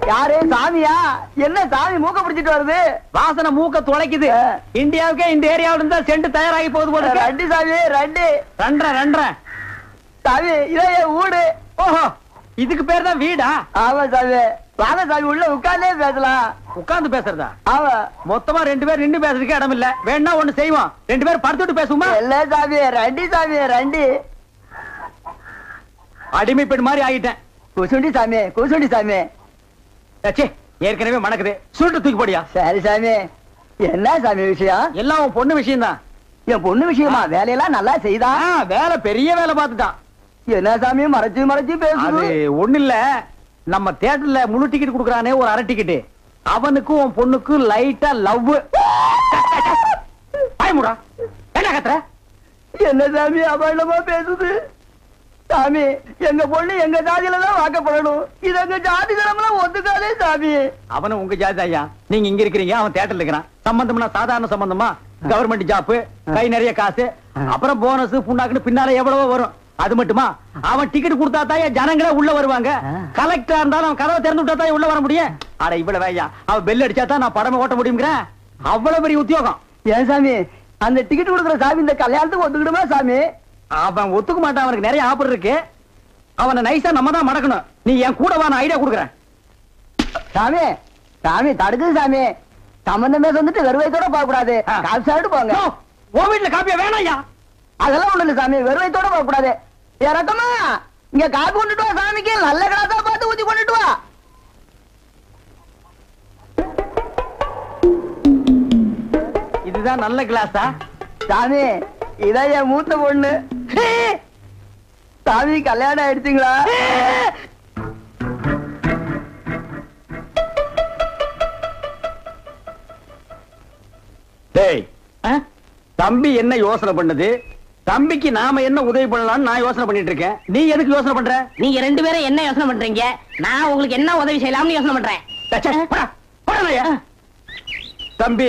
யாரு சாமியா? என்ன சாமி மூக்க பிடிச்சிட்டு வருது? வாசனை மூக்க துளைக்குது. இந்தியாவுக்கே இந்த ஏரியாவில இருந்தா செண்டு தயாராகி போகுது போல. ரெண்டு சாமி ரெண்டு ரெண்டரை சாமி இதே வீடு. ஓஹோ, இதுக்கு பேர் தான் வீடா? ஆமா சாமி. வாங்க சாமி, உள்ள உட்கார்ந்தே பேசலாம். உட்கார்ந்து பேசுறதா? ஆமா. மொத்தமா 2 பேர் நின்று பேசுறதுக்கு இடம் இல்ல. வேணா ஒண்ணு செய்வோம், 2 பேர் படுத்துட்டு பேசுவோமா? இல்ல சாமி, ரெண்டு சாமி ரெண்டு. அடிமை பெண் மாதிரி ஆகிட்டேன். குசுண்டி சாமி, குசுண்டி சாமி. ஏற்கனவே மணக்குது, சுருட்டு தூக்கி போடியா. சரி சாமி. என்ன சாமி விஷயம்? எல்லாம் உன் பொண்ணு விஷயம் தான். என் பொண்ணு விஷயமா? வேலையெல்லாம் நல்லா செய்தா? வேலை பெரிய வேலை பார்த்துட்டான். என்ன சாமி மறைச்சு மறைச்சு பேசுது? ஒண்ணு இல்ல, நம்ம தியேட்டர்ல முழு டிக்கெட் குடுக்கறானே ஒரு அரை டிக்கெட், அவனுக்கும் உன் பொண்ணுக்கும் லைட்டா லவ். பயமுடா, என்ன கத்துற? என்ன சாமி அபண்டமா பேசுது? சாமி, எங்க பொண்ணு எங்க ஜாதியில தான் வாக்கப்படணும். இது எங்க ஜாதி தரம்லாம் ஒத்துக்காதே சாமி. அவனு உங்க ஜாதி ஐயா, நீங்க இங்க இருக்கிறீங்க, அவன் தியேட்டர்ல இருக்கிறான். சம்பந்தம்னா சாதாரண சம்பந்தமா? கவர்மெண்ட் ஜாப், கை நிறைய காசு, அப்புறம் போனஸ் புண்ணாக்குன்னு பின்னால எவ்வளவோ வரும். அது மட்டுமா, அவன் டிக்கெட் கொடுத்தா தான் ஜனங்களே உள்ள வருவாங்க. கலெக்டரா இருந்தாலும் அவன் கதவை திறந்து விட்டா தான் உள்ள வர முடியும். அட இவ்வளவு ஐயா, அவன் பெல் அடிச்சா தான் நான் படமே ஓட்ட முடியுங்கிறேன். அவ்வளவு பெரிய உத்தியோகம். ஏன் சாமி அந்த டிக்கெட் கொடுக்குற சாமி இந்த கல்யாணத்துக்கு ஒத்துக்கிடுமா சாமி? அவன் ஒத்துக்க மாட்டான், அவனுக்கு நிறைய ஆஃபர் இருக்கு. அவனை நைஸா நம்ம தான் மடக்கணும். நீ என் கூட வா, நான் ஐடியா கொடுக்குறேன். சாமி சாமி தடுக்குது சாமி. சம்பந்தமே வந்துட்டு வெறுவைத்தோட போக கூடாது, காசு சாப்பிட்டு போங்க. உன் வீட்டுல காப்பியா வேணாயா? அதெல்லாம் ஒண்ணு இல்ல சாமி, வெறுவைத்தோட போக கூடாது. இறக்கமா இங்க காப்பி கொண்டுட்டு வா சாமிக்கு, நல்ல கிளாஸா பார்த்து ஊத்தி கொண்டுட்டு வா. இதுதான் நல்ல கிளாஸா? சாமி இதான் என் மூத்த பொண்ணு. சாமி கல்யாணம் ஆயிடுச்சுங்களா? டேய், தம்பி என்ன யோசனை பண்ணுது? தம்பிக்கு நாம என்ன உதவி பண்ணலாம்னு நான் யோசனை பண்ணிட்டு இருக்கேன். நீ எதுக்கு யோசனை பண்ற? நீங்க 2 பேரும் என்ன யோசனை பண்றீங்க? நான் உங்களுக்கு என்ன உதவி செய்யலாம்னு யோசனை பண்றேன். தம்பி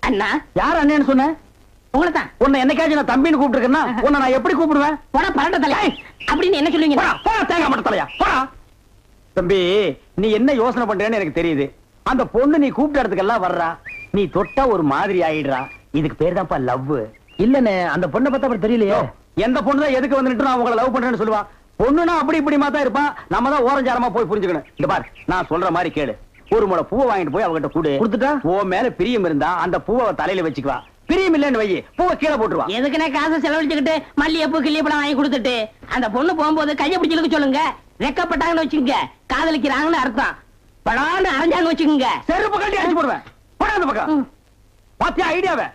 அண்ணா. யார் அண்ணன்னு சொன்ன? உங்களை தான். உன்னை என்னைக்காச்சும் நான் தம்பின்னு கூப்பிட்டுருக்கேன்னா உன்னை நான் எப்படி கூப்பிடுவேன்? போடா பரட்ட தலை அப்படின்னு என்ன சொல்லுவீங்க? தேங்காய் மட்டும் தலையா போடா. தம்பி, நீ என்ன யோசனை பண்றேன்னு எனக்கு தெரியுது. அந்த பொண்ணு நீ கூப்பிட்ட இடத்துக்கெல்லாம் வர்றா, நீ தொட்டா ஒரு மாதிரி ஆயிடுறா. இதுக்கு பேர் தான்ப்பா லவ். இல்லண்ணே, அந்த பொண்ணை பார்த்தா அப்படி தெரியலையே. எந்த பொண்ணு தான் எதுக்கு வந்துட்டு நான் உங்களை லவ் பண்றேன்னு சொல்லுவா? பொண்ணுனா அப்படி இப்படி தான் இருப்பான். நம்ம தான் ஓரஞ்சாரமா போய் புரிஞ்சுக்கணும். இங்க பாரு, நான் சொல்ற மாதிரி கேளு. ஒரு முளை பூவை வாங்கிட்டு போய் அவகிட்ட கொடுத்துட்டா உன் மேல பிரியம் இருந்தா அந்த பூவை தலையில வச்சுக்குவா. பிரியம் இல்லன்னு வை, பூவை கீழே போட்டுருவா. எதுக்குன்னா காசை செலவழிச்சுக்கிட்டு மல்லிகைப்பூ கிள்ளிப்பழம் வாங்கி கொடுத்துட்டு அந்த பொண்ணு போகும்போது கையை பிடிச்சிருக்க சொல்லுங்க. ரெக்கப்பட்டாங்கன்னு வச்சுக்கோங்க, காதலிக்கிறாங்கன்னு அர்த்தம். படான்னு அரைஞ்சாங்க வச்சுக்கோங்க, செருப்பு கட்டி அடிச்சு போடுவேன். படாத பக்கம் பாத்தியா ஐடியாவை?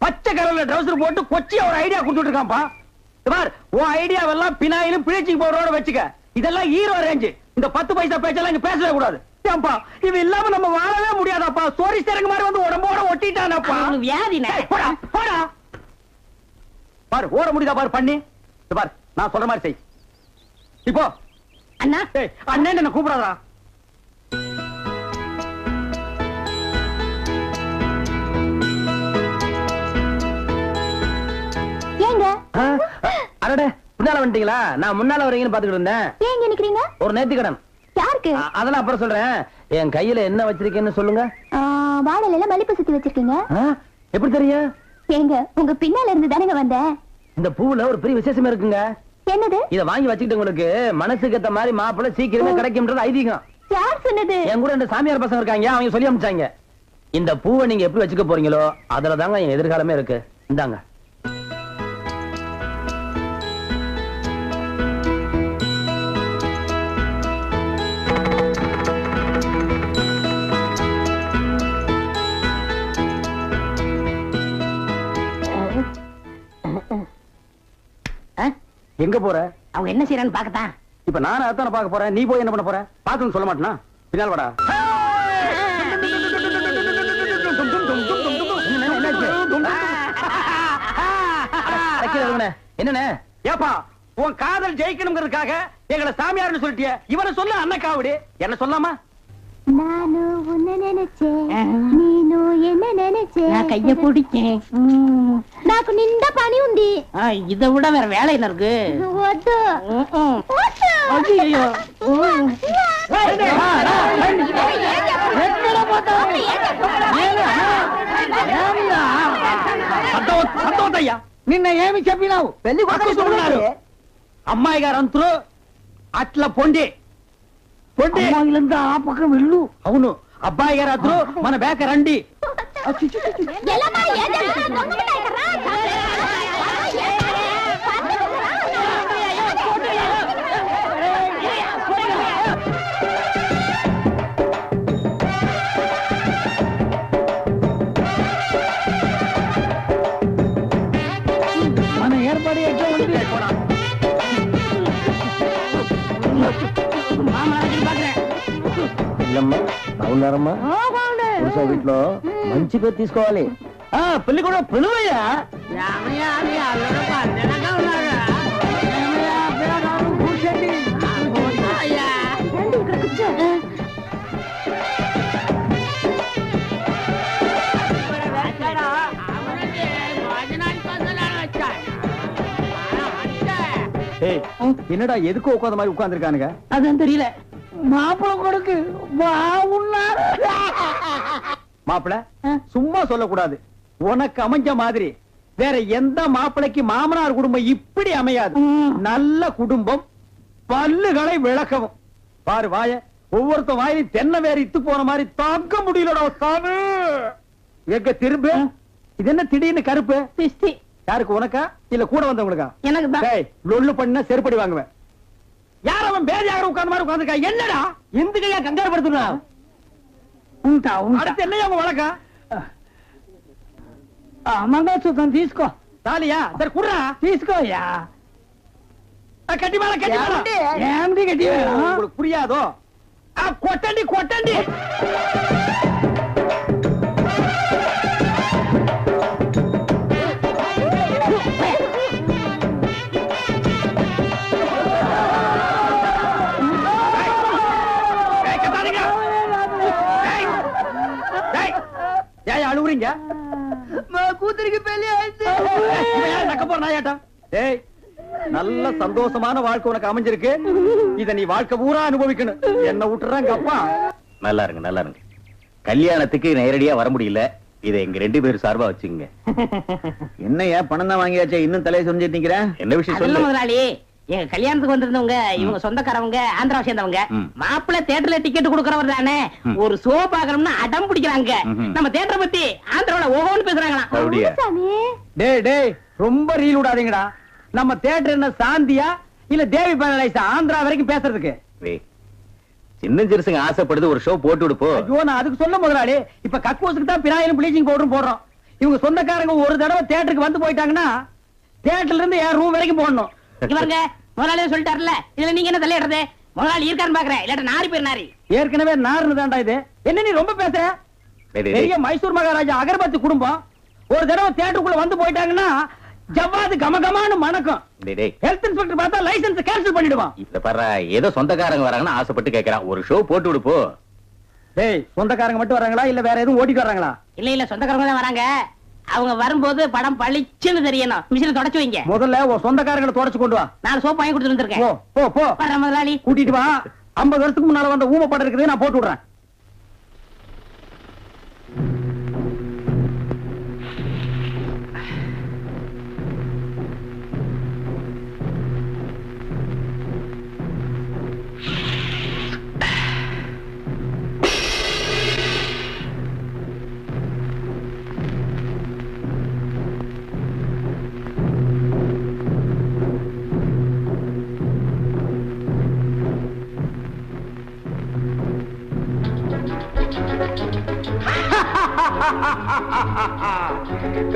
பச்சை கலர்ல ட்ரவுசர் போட்டு கொச்சியா ஒரு ஐடியா கொடுத்துட்டு இருக்கான்ப்பா. பார், உன் ஐடியாவெல்லாம் பினாயிலும் பிளீச்சிங் பவுடரோட வச்சுக்க. இதெல்லாம் ஹீரோ ரேஞ்சு. இந்த 10 பைசா பேச்செல்லாம் இங்க பேசவே கூடாது. இது இல்லாம நம்ம வாழவே முடியாதாப்பா. சோரி சேரங்க மாதிரி வந்து உடம்போட ஒட்டிட்டானப்பா. வியாதி போடா போடா. பாரு, ஓட முடியுதா பாரு பண்ணி. பாரு, நான் சொல்ற மாதிரி செய். இப்போ அண்ணா அண்ணன் என்ன கூப்பிடாதா? அடடே, முன்னால வந்துட்டீங்களா? நான் முன்னால வரீங்கன்னு பாத்துக்கிட்டு இருந்தேன். ஏங்க நிக்கிறீங்க? ஒரு நேர்த்திக்கடன். யாருக்கு? அதெல்லாம் அப்புறம் சொல்றேன். என் கையில என்ன வச்சிருக்கேன்னு சொல்லுங்க. வாழையில மல்லிப்பூ சுத்தி வச்சிருக்கீங்க. எப்படி தெரியும்? ஏங்க உங்க பின்னால இருந்து தானங்க வந்தேன். இந்த பூவுல ஒரு பெரிய விசேஷம் இருக்குங்க. என்னது? இத வாங்கி வச்சுக்கிட்டு உங்களுக்கு மனசுக்கு ஏத்த மாதிரி மாப்பிள்ளை சீக்கிரமே கிடைக்கும்ன்றது ஐதீகம். யார் சொன்னது? என் கூட ரெண்டு சாமியார் பசங்க இருக்காங்க, அவங்க சொல்லி அனுப்பிச்சாங்க. இந்த பூவை நீங்க எப்படி வச்சுக்க போறீங்களோ அதுல தாங்க என் எதிர்காலமே இருக்கு. இந்தாங்க. எங்க போற? அவங்க என்ன செய்யறான்னு பாக்கத்தான். இப்ப நானும் அதான பாக்க போறேன். நீ போய் என்ன பண்ண போற? பாத்துன்னு சொல்ல மாட்டேனா? பின்னால் வாடா. என்னண்ணே? ஏப்பா, உன் காதல் ஜெயிக்கணுங்கிறதுக்காக எங்களை சாமியார்னு சொல்லிட்டிய. இவனை சொல்ல அண்ணக்காவடி. என்ன சொல்லாமா? நானு உன்னை நினைச்சேன் நீனு என்ன நினைச்சேன் நான் கைய பிடிச்சேன் నాకు నిండా పని ఉంది இதை விட வேற வேலை என்ன இருக்கு వద్దు ஐயோ సంతోషయ్యా నిన్న ఏమి చెప్పినావు పెళ్లి కొడుకు అమ్మాయి గారు అంతరు అట్లా పొండి పొండి అమ్మాయిలంతా ఆ పక్కన వెళ్ళు అవును అబ్బాయి గారు అంతరు మన బేక రండి ఎల్లమ్మా ఏం చేస్తున్నావు దొంగలు కర్రా మన ఏర్పడి ఎట్లా ఉంది బాగున్నారమ్మా వీటిలో మంచి పేరు తీసుకోవాలి పెళ్లి కూడా పిలువయ్యా என்னடா எதுக்கு உட்காந்த மாதிரி உட்கார்ந்துருக்கானுங்க அதான் தெரியல மாப்பிள கொடுக்கு பாவுன்னாரு மாப்பிள சும்மா சொல்லக்கூடாது உனக்கு அமைஞ்ச மாதிரி வேற எந்த மாப்பிளைக்கு மாமனார் குடும்பம் இப்படி அமையாது நல்ல குடும்பம் பல்லுகளை விளக்கவும் பாரு வாய ஒவ்வொருத்த வாயிலும் தென்னை வேற இத்து போன மாதிரி தாக்க முடியலடா சாமி எங்க திரும்ப இது என்ன திடீர்னு கருப்பு திஷ்டி யாருக்கு உனக்கா இல்ல கூட வந்தவங்களுக்கா எனக்கு தான் லொல்லு பண்ண செருப்படி வாங்குவேன் யார் அவன் பேதியாக உட்கார்ந்த மாதிரி உட்கார்ந்துருக்கா என்னடா எந்த கையா கங்காரு படுத்துனா ఉంటా அடுத்து என்னையா உங்க வழக்கா మంగళసూత్రం తీసుకో தாலியா சரி குடுறா తీసుకోయ్యా கட்டி மேல கட்டி மேல ఏమిటి గట్టి உங்களுக்கு புரியாதோ கொட்டண்டி கொட்டண்டி அழுவுறீங்க கூத்துருக்கு பெரிய நல்ல சந்தோஷமான வாழ்க்கை உனக்கு அமைஞ்சிருக்கு இத நீ வாழ்க்கை பூரா அனுபவிக்கணும் என்ன விட்டுறாங்க அப்பா நல்லா இருங்க நல்லா இருங்க கல்யாணத்துக்கு நேரடியா வர முடியல இதை எங்க 2 பேரும் சார்பா வச்சுங்க என்னையா பணம் தான் வாங்கியாச்சே இன்னும் தலையை சொரிஞ்சிட்டு நிக்கிறேன் என்ன விஷயம் சொல்லு முதலாளி எங்க கல்யாணத்துக்கு வந்திருந்தவங்க இவங்க சொந்தக்காரவங்க ஆந்திரா சேர்ந்தவங்க மாப்பிள்ள தியேட்டர்ல டிக்கெட் கொடுக்கறவர் தானே ஒரு ஷோ பாக்கணும்னு அடம் பிடிக்கிறாங்க நம்ம தியேட்டரை பத்தி ஆந்திராவுல ஓஹோன்னு பேசுறாங்களாம் டேய் டேய் ரொம்ப ரீல் விடாதீங்கடா நம்ம தியேட்டர் என்ன சாந்தியா இல்ல தேவி பேரலைஸா ஆந்திரா வரைக்கும் பேசுறதுக்கு சின்ன சிறுசுங்க ஆசைப்படுது ஒரு ஷோ போட்டு விடுப்போ ஐயோ நான் அதுக்கு சொல்ல முதலாளி இப்ப கக்கூசுக்கு தான் பினாயிலும் ப்ளீச்சிங் பவுடரும் போடுறோம் இவங்க சொந்தக்காரங்க ஒரு தடவை தியேட்டருக்கு வந்து போயிட்டாங்கன்னா தியேட்டர்ல இருந்து என் ரூம் வரைக்கும் போடணும் இவங்க முதலாளியே சொல்லிட்டாருல இதுல நீங்க என்ன தலையிடுறது முதலாளி இருக்கான்னு பாக்குறேன் இல்லாட்ட நாரி பேர் நாரி ஏற்கனவே நார்னு தான்டா இது என்ன நீ ரொம்ப பேசுற பெரிய மைசூர் மகாராஜா அகர்பத்தி குடும்பம் ஒரு தடவை தியேட்டருக்குள்ள வந்து போயிட்டாங்கன்னா ஜவ்வாது கமகமானு மணக்கும் ஹெல்த் இன்ஸ்பெக்டர் பார்த்தா லைசென்ஸ் கேன்சல் பண்ணிடுவான் இப்ப பாரு ஏதோ சொந்தக்காரங்க வராங்கன்னு ஆசைப்பட்டு கேக்குறான் ஒரு ஷோ போட்டு விடுப்போ டேய் சொந்தக்காரங்க மட்டும் வராங்களா இல்ல வேற எதுவும் ஓட்டிட்டு வராங்களா இல்ல இல்ல சொந்தக்காரங்க தான் வராங்க அவங்க வரும்போது படம் பளிச்சுன்னு தெரியணும் மிஷினை தொடச்சு வைங்க முதல்ல உன் சொந்தக்காரங்களை தொடச்சு கொண்டு வா நான் சோப் வாங்கி கொடுத்துட்டு வந்திருக்கேன் போ போ வர முதலாளி கூட்டிட்டு வா 50 வருஷத்துக்கு முன்னால வந்த ஊம படம் இருக்குது நான் போட்டு விடுறேன்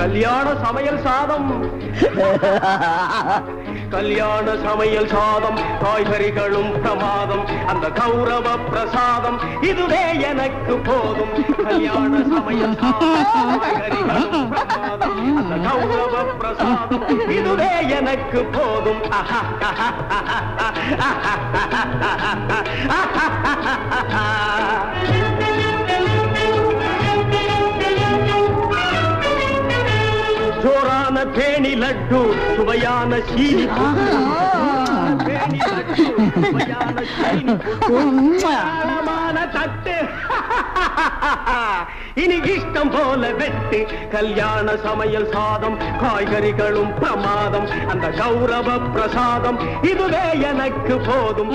கல்யாண சமையல் சாதம் கல்யாண சமையல் சாதம் காய்கறிகளும் பிரமாதம் அந்த கௌரவ பிரசாதம் இதுவே எனக்கு போதும் கல்யாண சமையல் சாதம் காய்கறிகளும் பிரமாதம் அந்த கௌரவ பிரசாதம் இதுவே எனக்கு போதும் பேணி லட்டு சுவையான சீனி பேணி லட்டு சுவையான சீனி தட்டு இனி இஷ்டம் போல வெட்டு கல்யாண சமையல் சாதம் காய்கறிகளும் பிரமாதம் அந்த கௌரவ பிரசாதம் இதுவே எனக்கு போதும்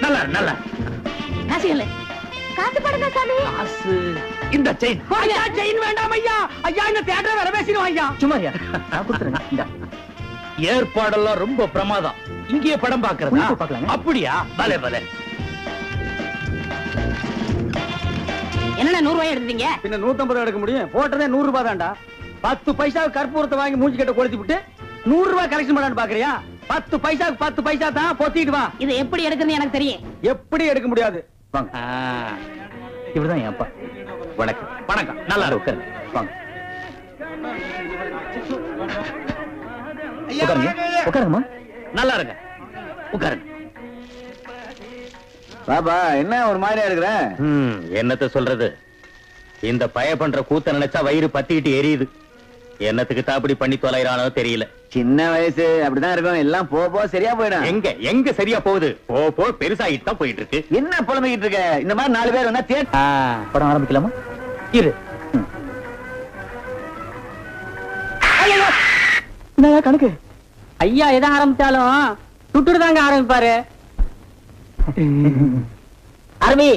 நல்லா நல்லா காசு இல்ல காசு போடுங்க சாமி. காசு இந்த செயின். ஐயா செயின் வேண்டாம் ஐயா. ஐயா இந்த தியேட்டர் வேற பேசிடுவோம் ஐயா. சும்மா ஐயா நான் கொடுத்துறேன். இந்த ஏற்பாடெல்லாம் ரொம்ப பிரமாதம். இங்கேயே படம் பார்க்கறதா? பார்க்கலாம். அப்படியா? பலே பலே. என்ன 100 ரூபாய் எடுத்தீங்க? பின்ன 150 எடுக்க முடியும். போட்டதே 100 ரூபாய் தான்டா. 10 பைசா கற்பூரத்தை வாங்கி மூஞ்சி கட்ட கொளுத்தி விட்டு 100 ரூபாய் கலெக்ஷன் பண்ணலான்னு பாக்குறியா? 10 பைசாக்கு 10 பைசா தான் பொத்திட்டு வா. இது எப்படி எடுக்குன்னு எனக்கு தெரியும். எப்படி எடுக்க முடியாது? வாங்க. இவர்தான் என் அப்பா. வணக்கம். வணக்கம். நல்லா இருக்கு. வாங்க. உட்காருங்க. உட்காருங்கம்மா. நல்லா இருங்க. உட்காருங்க. பாபா என்ன ஒரு மாதிரியா இருக்கிற? என்னத்த சொல்றது, இந்த பய பண்ற கூத்த நினைச்சா வயிறு பத்திக்கிட்டு எரியுது. என்னத்துக்கு தாப்படி பண்ணி தொலைறானோ தெரியல. சின்ன வயசு அப்படிதான் இருக்கும். எல்லாம் போ சரியா போயிடும். எங்க சரியா போகுது? போ பெருசாகிட்டு தான் போயிட்டு இருக்கு. என்ன புலம்பிக்கிட்டு இருக்க? இந்த மாதிரி 4 பேர் வந்தா படம் ஆரம்பிக்கலாமா? இரு. கணக்கு ஐயா எதை ஆரம்பிச்சாலும் சுட்டுட்டு தாங்க ஆரம்பிப்பாரு. அரபி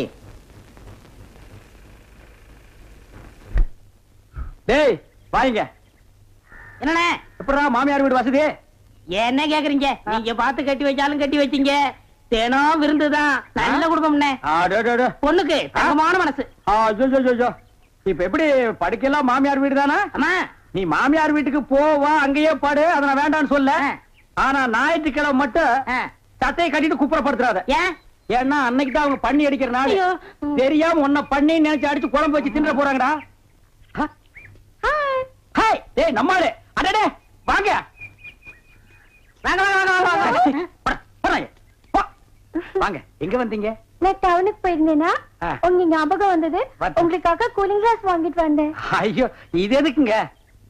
டேய் வாங்க. என்னண்ணே எப்படா மாமியார் வீடு வசதி? என்ன கேக்குறீங்க? நீங்க பார்த்து கட்டி வச்சாலும் கட்டி வச்சீங்க. தினம் விருந்துதான். நல்ல குடும்பம்னே. பொண்ணுக்கு தங்கமான மனசு. இப்ப எப்படி படுக்கலாம்? மாமியார் வீடு தானா? அம்மா நீ மாமியார் வீட்டுக்கு போவா, அங்கேயே பாடு. அதை நான் வேண்டான்னு சொல்ல. ஆனா ஞாயிற்றுக்கிழமை மட்டும் சட்டையை கட்டிட்டு குப்புறப்படுத்துறாத. ஏன்? ஏன்னா அன்னைக்கு தான் அவங்க பண்ணி அடிக்கிற நாள். தெரியாம உன்னை பண்ணி நினைச்சு அடிச்சு குழம்பு வச்சு தின்ற போறாங்கடா. ஹாய் டேய் நம்மாளே. அடடே வாங்க. வாங்க வாங்க. எங்க வந்தீங்க? நான் டவுனுக்கு போயிருந்தேனா உங்க ஞாபகம் வந்தது. உங்களுக்காக கூலிங் கிளாஸ் வாங்கிட்டு வந்தேன். ஐயோ இது எதுக்குங்க?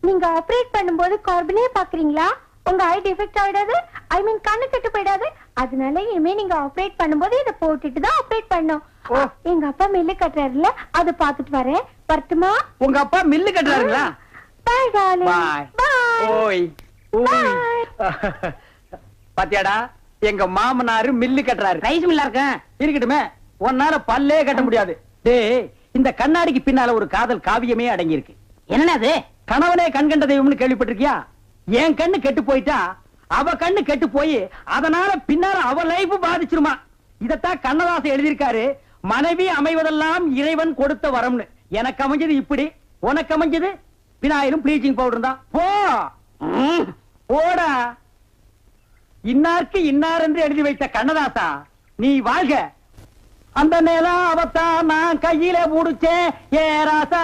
நீங்க ஆபரேட் பண்ணும்போது கார்பனே பாக்குறீங்களா? உங்க ஐ டிஃபெக்ட் ஆயிடாது. ஐ மீன் கண்ணு கெட்டு போயிடாது. அதனால இனிமே நீங்க ஆபரேட் பண்ணும்போது இத போட்டுட்டு தான் ஆபரேட் பண்ணும். எங்க அப்பா மில்லு கட்டுறாருல, அது பாத்துட்டு வரேன். வரட்டுமா? உங்க அப்பா மில்லு கட்டுறாருங்களா? Bye darling. பை. ஓய் ஓய். பாத்தியாடா எங்க மாமனாரு மில்லு கட்டுறாரு. ரைஸ் மில்லா இருக்க இருக்கட்டுமே. உன்னால பல்லே கட்ட முடியாது. டேய் இந்த கண்ணாடிக்கு பின்னால ஒரு காதல் காவியமே அடங்கி இருக்கு. என்ன அது? கணவனே கண் கண்ட தெய்வம்னு கேள்விப்பட்டிருக்கியா? என் கண்ணு கெட்டு போயிட்டா அவ கண்ணு கெட்டு போய் அதனால பின்னால அவ லைஃப் பாதிச்சிருமா. இதத்தான் கண்ணதாசன் எழுதியிருக்காரு. மனைவி அமைவதெல்லாம் இறைவன் கொடுத்த வரம்னு. எனக்கு அமைஞ்சது இப்படி, உனக்கு அமைஞ்சது பினாயிலும் ப்ளீச்சிங் பவுடர் தான். போ போடா. இன்னாருக்கு இன்னார் என்று எழுதி வைத்த கண்ணதாசா நீ வாழ்க. அந்த நேரம் அவத்தான் நான் கையில முடிச்சேன். ஏ ராசா.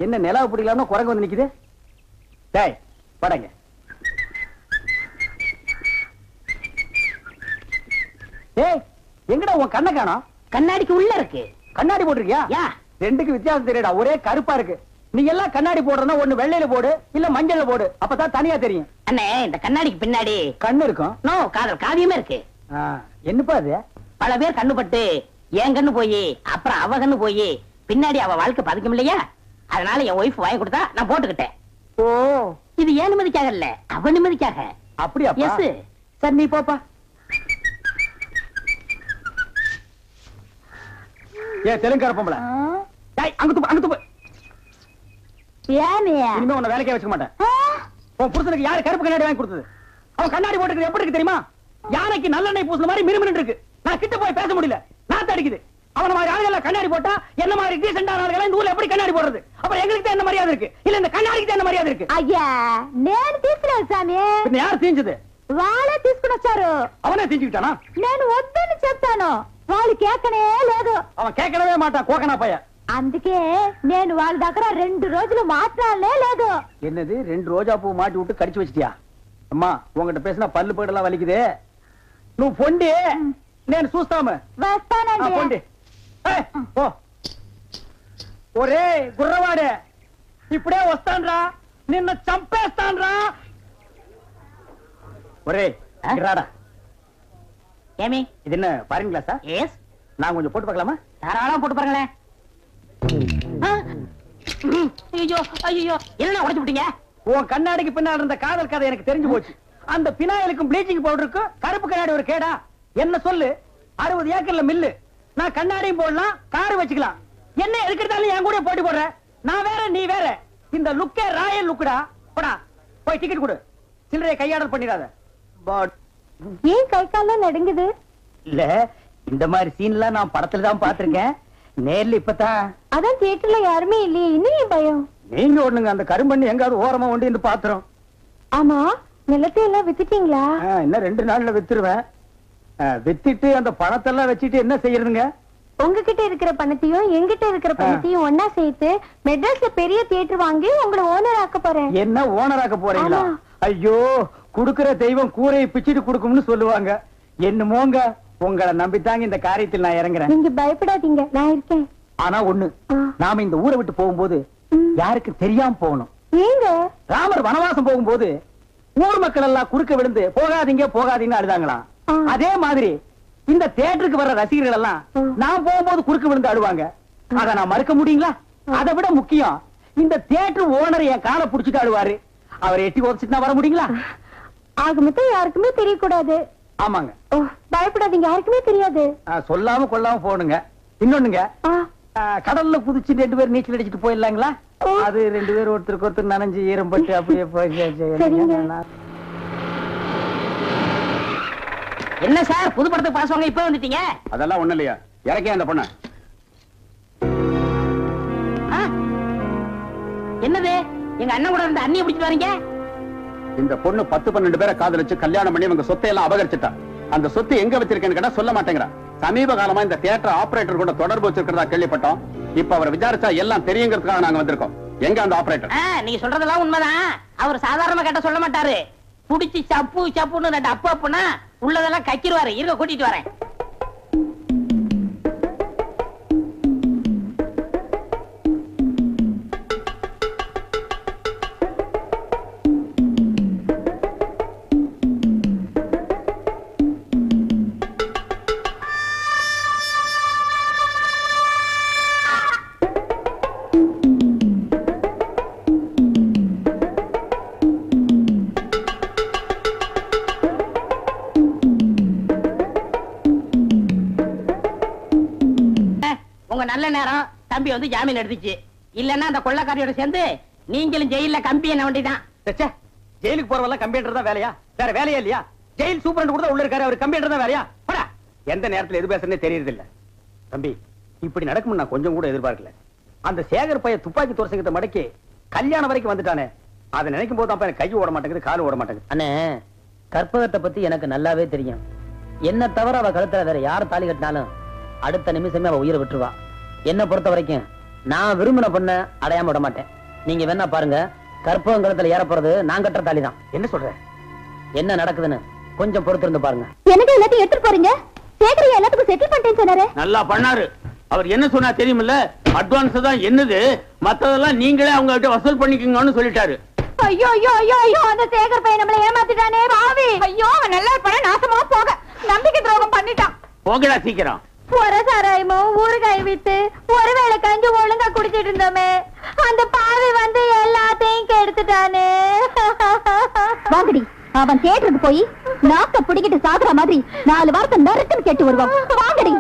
என்ன நிலவு பிடிக்கலாம்னு குரங்கு வந்து நிக்குது. டேய் படங்க. ஏய் எங்கடா உன் கண்ணை காணோம்? கண்ணாடிக்கு உள்ள இருக்கு. கண்ணாடி போட்டிருக்கியா? யா ரெண்டுக்கு வித்தியாசம் தெரியடா. ஒரே கருப்பா இருக்கு. நீ எல்லாம் கண்ணாடி போடுறனா ஒண்ணு வெள்ளையில போடு, இல்ல மஞ்சள்ல போடு. அப்பதான் தனியா தெரியும். அண்ணே இந்த கண்ணாடிக்கு பின்னாடி கண்ணு இருக்கும். நோ காதல் காவியமே இருக்கு. என்னப்பா அது? பல பேர் கண்ணு பட்டு என் கண்ணு போய் அப்புறம் அவ கண்ணு போய் பின்னாடி அவ வாழ்க்கை பதிக்கும் இல்லையா? அதனால என் ஒய்ஃப் வாங்கி கொடுத்தா நான் போட்டுக்கிட்டேன். ஓ இது ஏன் நிம்மதிக்காக இல்ல, அவ நிம்மதிக்காக. அப்படியா? எஸ். சரி நீ போப்பா. ஏ தெலுங்கார பொம்பளை. டேய் அங்க துப்பு. ஏனியா? இனிமே உன்னை வேலைக்கே வச்சுக்க மாட்டேன். உன் புருஷனுக்கு யாரு கருப்பு கண்ணாடி வாங்கி கொடுத்தது? அவன் கண்ணாடி போட்டுக்கிறது எப்படி இருக்கு தெரியுமா? யானைக்கு நல்லெண்ணெய் பூசுன மாதிரி மிருமின்னு இருக்கு. நான் கிட்ட போய் பேச முடியல, நாத்து அடிக்குது. அவன மாதிரி ஆளுகளை கண்ணாடி போட்டா என்ன மாதிரி டீசென்டான ஆளுகளை இந்த ஊர்ல எப்படி கண்ணாடி போடுறது? அப்ப எங்களுக்கு தான் என்ன மரியாதை இருக்கு, இல்ல இந்த கண்ணாடிக்கு தான் என்ன மரியாதை இருக்கு? ஐயா నేను తీసుకున్నాను సామి. பின்ன யார் தீஞ்சது? వాళ్ళే తీసుకుని వచ్చారు. அவனே தீஞ்சுக்கிட்டானா? నేను వద్దని చెప్తాను, వాళ్ళు కేకనే లేదు. அவன் கேட்கவே மாட்டான், கோக்கனா பைய. అందుకే నేను వాళ్ళ దగ్గర 2 రోజులు మాట్లాడలే లేదు. என்னது 2 ரோஜா பூ மாட்டி விட்டு கடிச்சு வச்சிட்டியா? அம்மா உங்ககிட்ட பேசினா பல்லு போயிடலாம் வலிக்குது. నువ్వు పొండి, నేను చూస్తాము. వస్తానండి. పొండి. ఓ ఒరే గుర్రవాడే, ఇప్పుడే వస్తాన్రా, నిన్ను చంపేస్తాన్రా. ఒరే రాడా. ஏமி இது என்ன பாருங்க கிளாஸா? எஸ். நான் கொஞ்சம் போட்டு பார்க்கலாமா? தாராளமா போட்டு பாருங்களேன். ஐயோ ஐயோ, என்ன உடைச்சு விட்டீங்க? உன் கண்ணாடிக்கு பின்னால் இருந்த காதல் கதை எனக்கு தெரிஞ்சு போச்சு. அந்த பினாயிலுக்கும் ப்ளீச்சிங் பவுடருக்கும் கருப்பு கண்ணாடி ஒரு கேடா? என்ன சொல்லு, 60 ஏக்கர்ல மில்லு, நான் கண்ணாடியும் போடலாம், கார் வச்சுக்கலாம். என்ன எதுக்கிட்டாலும் என் கூட போட்டி போடுற? நான் வேற நீ வேற. இந்த லுக்கே ராயல் லுக்குடா. போடா போய் டிக்கெட் கொடு, சில்லறைய கையாடல் பண்ணிடாத. ஏன் கை கால்லாம் நடுங்குது? இல்ல இந்த மாதிரி சீன்லாம் நான் படத்துல தான் பாத்திருக்கேன், நேர்ல இப்பதான். அதான் தியேட்டர்ல யாருமே இல்லையே, இன்னும் பயம். நீங்க ஒண்ணுங்க அந்த கரும்பண்ணி எங்காவது ஓரமா ஒண்டி என்று பாத்துறோம். ஆமா, நிலத்தை எல்லாம் வித்துட்டீங்களா? இன்னும் 2 நாள்ல வித்துருவேன். வித்துட்டு அந்த பணத்தெல்லாம் வச்சுட்டு என்ன செய்யறதுங்க? உங்ககிட்ட இருக்கிற பணத்தையும் எங்கிட்ட இருக்கிற பணத்தையும் ஒன்னா சேர்த்து மெட்ராஸ்ல பெரிய தியேட்டர் வாங்கி உங்களை ஓனர் ஆக்க போறேன். என்ன ஓனர் ஆக்க போறீங்களா? ஐயோ, குடுக்கிற தெய்வம் கூரையை பிச்சுட்டு கொடுக்கும்னு சொல்லுவாங்க. என்னமோங்க, உங்களை நம்பித்தாங்க இந்த காரியத்தில் நான் இறங்குறேன். நீங்க பயப்படாதீங்க, நான் இருக்கேன். ஆனா ஒண்ணு, நாம இந்த ஊரை விட்டு போகும்போது யாருக்கு தெரியாம போகணும். ஏங்க? ராமர் வனவாசம் போகும்போது ஊர் மக்கள் எல்லாம் குறுக்க விழுந்து போகாதீங்க போகாதீங்கன்னு அழுதாங்களாம். அதே மாதிரி இந்த தியேட்டருக்கு வர்ற ரசிகர்கள் எல்லாம் நான் போகும்போது குறுக்க விழுந்து அழுவாங்க. அத நான் மறுக்க முடியுங்களா? அதை விட முக்கியம், இந்த தியேட்டர் ஓனர் என் காலை புடிச்சிட்டு அழுவாரு. அவரை எட்டி உதச்சிட்டு வர முடியுங்களா? ஆக மொத்தம் யாருக்குமே தெரியக்கூடாது. ஆமாங்க. பயப்படாதீங்க, யாருக்குமே தெரியாது. சொல்லாம கொள்ளாம போகணுங்க. இன்னொன்னுங்க, கடல்ல குதிச்சு 2 பேர் நீச்சல் அடிச்சுட்டு போயிடலாங்களா? அது 2 பேர் ஒருத்தருக்கு ஒருத்தர் நனைஞ்சு ஈரம்பட்டு அப்படியே போய். என்ன சார் புது படத்துக்கு பாஸ் வாங்க இப்ப வந்துட்டீங்க? அதெல்லாம் ஒண்ணு இல்லையா, இறக்கே அந்த பொண்ணு. என்னது, எங்க அண்ணன் கூட இருந்த அண்ணியை பிடிச்சிட்டு வரீங்க? இந்த பொண்ணு 10-12 பேரை காதலிச்சு கல்யாணம் பண்ணி அவங்க சொத்தை எல்லாம் அபகரிச்சுட்டா. அந்த சொத்து எங்க வச்சிருக்கேன்னு கேட்டா சொல்ல மாட்டேங்கிறா. சமீப காலமா இந்த தியேட்டர் ஆபரேட்டர் கூட தொடர்பு வச்சிருக்கிறதா கேள்விப்பட்டோம். இப்ப அவரை விசாரிச்சா எல்லாம் தெரியுங்கிறதுக்காக நாங்க வந்திருக்கோம். எங்க அந்த ஆபரேட்டர்? நீங்க சொல்றதெல்லாம் உண்மைதான். அவர் சாதாரணமா கேட்ட சொல்ல மாட்டாரு. புடிச்சு சப்பு சப்புன்னு 2 அப்பா அப்பனா உள்ளதெல்லாம் கக்கிடுவாரு. இருக்க கூட்டிட்டு வரேன். நல்ல நேரம் தம்பி வந்து ஜாமீன் எடுத்துச்சு. இல்லன்னா அந்த கொள்ளக்காரியோட சேர்ந்து நீங்களும் ஜெயில கம்பி என்ன வேண்டிதான். ஜெயிலுக்கு போறவெல்லாம் கம்பியன்டர் தான் வேலையா? வேற வேலையா இல்லையா? ஜெயில் சூப்பரண்ட் கூட உள்ள இருக்காரு, அவர் கம்பியன்டர் தான் வேலையா? போடா. எந்த நேரத்துல எது பேசுறதே தெரியறது இல்ல. தம்பி, இப்படி நடக்கும் நான் கொஞ்சம் கூட எதிர்பார்க்கல. அந்த சேகர் பைய துப்பாக்கி தோரசங்கத்தை மடக்கி கல்யாணம் வரைக்கும் வந்துட்டானே, அதை நினைக்கும் போது அப்ப எனக்கு கை ஓட மாட்டேங்குது, கால் ஓட மாட்டேங்குது. அண்ணே, கற்பகத்தை பத்தி எனக்கு நல்லாவே தெரியும். என்ன தவிர அவ கழுத்துல வேற யார் தாலி கட்டினாலும் அடுத்த நிமிஷமே அவ உயிரை விட்டுருவா. என்ன பொறுத்த வரைக்கும் நான் விரும்பின பொண்ண அடையாம விட மாட்டேன். நீங்க வேணா பாருங்க, கற்பகங்கலத்துல ஏற போறது நான் கட்டுற தாலி தான். என்ன சொல்ற? என்ன நடக்குதுன்னு கொஞ்சம் பொறுத்திருந்து பாருங்க. எனக்கு எல்லாத்தையும் எடுத்துட்டு போறீங்க? சேகரி எல்லாத்துக்கும் செட்டில் பண்ணிட்டேன்னு சொன்னாரு. நல்லா பண்ணாரு. அவர் என்ன சொன்னா தெரியுமில்ல, அட்வான்ஸ் தான் என்னது, மத்ததெல்லாம் நீங்களே அவங்க கிட்ட வசூல் பண்ணிக்கங்கன்னு சொல்லிட்டாரு. ஐயோ ஐயோ ஐயோ ஐயோ, அந்த சேகர் பையன் நம்மள ஏமாத்திட்டானே பாவி. ஐயோ, அவன் நல்லா இருப்பான, நாசமா போக. நம்பிக்கை துரோகம் பண்ணிட்டான். போகடா சீக்கிரம். ஒரு சாராயமும் ஊறுகாய் வித்து ஒருவேளை கஞ்சி ஒழுங்கா குடிச்சிட்டு இருந்தோமே, அந்த பாவி வந்து எல்லாத்தையும் கெடுத்துட்டானே. வாங்கடி, அவன் தியேட்டருக்கு போய் நாக்க பிடிக்கிட்டு சாகுற மாதிரி 4 வாரத்தை நறுக்குன்னு கேட்டு வருவான். வாங்கடி.